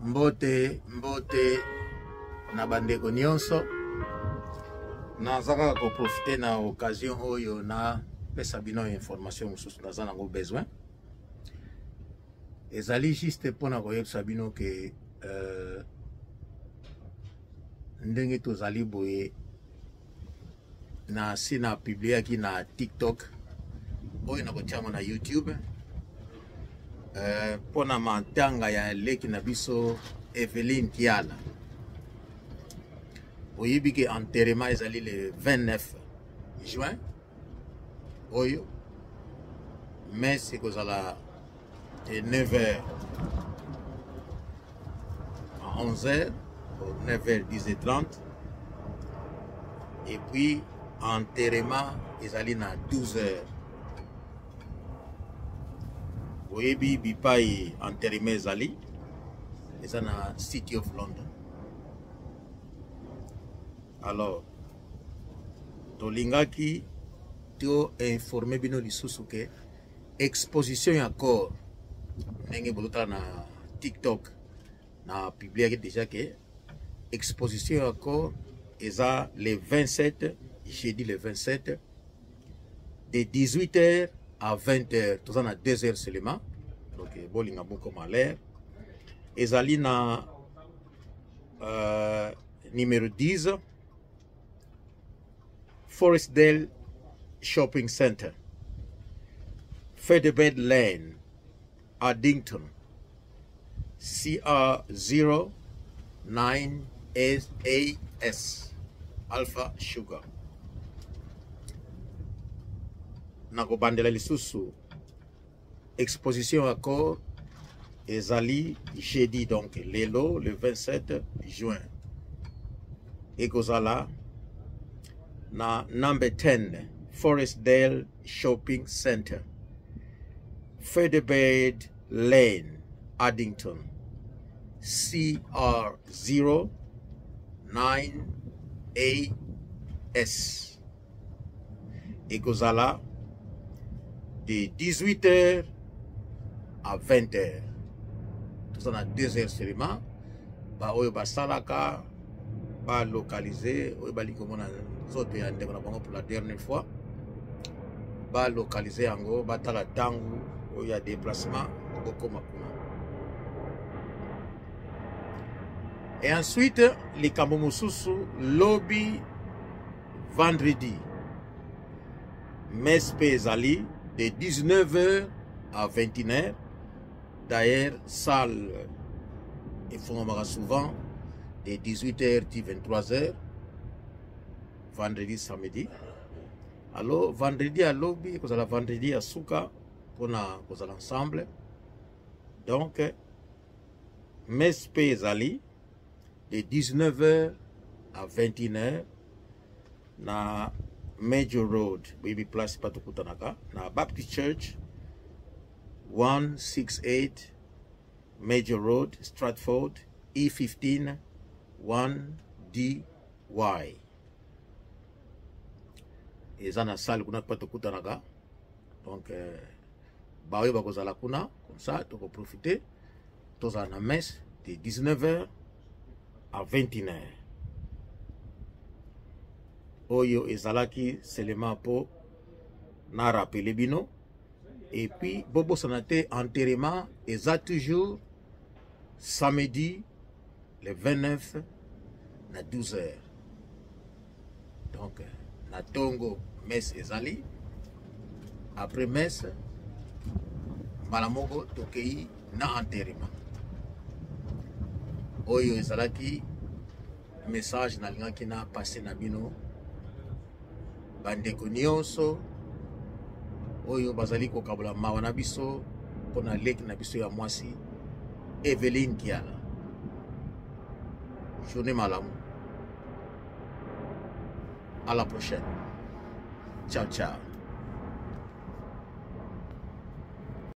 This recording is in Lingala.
Mbote na bandeko nyonso nazaka ko profiter na occasion oyo na pesa bino information mususu naza nango besoin ezali juste pona koyebisa bino ke ndenge tozali boye na sina publiaki na TikTok oyo na kotiama na YouTube pona matanga ya leki na biso Eveline Kiala oyebi ke enterrement ezali le 29 juin oyo messe ekozala de 9h à 11h 9h 10h30 et puis enterrement ezali na 12h. Oyebi bipai enterrement ezali eza na City of London. Alors tolingaki to informer bino lisusu ke exposition ya corps ndenge bolota na TikTok na publié déjà que exposition ya corps eza le 27 jeudi le 27 de 18h à 20h, tout ça na 2h seulement. Donc bolinga beaucoup à l'air. Ezali na numéro 10 Forestdale Shopping Center, Featherbed Lane, Addington, CR09AS Alpha Sugar. Nako bandela lisusu exposition à corps ezali jeudi donc lelo le 27 juin ekozala na number 10 Forestdale Shopping Center, Featherbed Lane, Addington, CR09AS ekozala de 18h à 20h. Tout ça dans 2h seulement. Ba oyo ba salaka ba localiser oyo ba likomona zote ya ndeko na bango pour la dernière fois. Ba localiser yango ba tala tangu oyo ya déplacement beaucoup makuna. Et ensuite les kambomususu lobby vendredi. Mespe ezali de 19h à 21h. D'ailleurs, salle et font souvent de 18h à 23h. Vendredi, samedi. Alors, vendredi à lobby, vous allez vendredi à Souka, pour vous allez ensemble. Donc, Mespe ezali de 19h à 21h. Na Major Road, baby place patukutanaka na Baptist Church 168 Major Road, Stratford, E15 1DY. Eza na salle kuna patukutanaka. Donc bawe bakozala kuna comme ça to profiter toza na messe de 19h à 21h. Oyo ezalaki seulement pour na rappeler bino et puis bobo sanate enterrement eza toujours samedi le 29 na 12h. Donc na tongo messe ezali après messe malamoko tokei na enterrement. Oyo ezalaki message na lingaki na passé na bino bandeko nyonso oyo bazali kokabula mawa na biso pona leki na biso ya mwasi Eveline Kiala. Journée malamu. À la prochaine. Ciao ciao.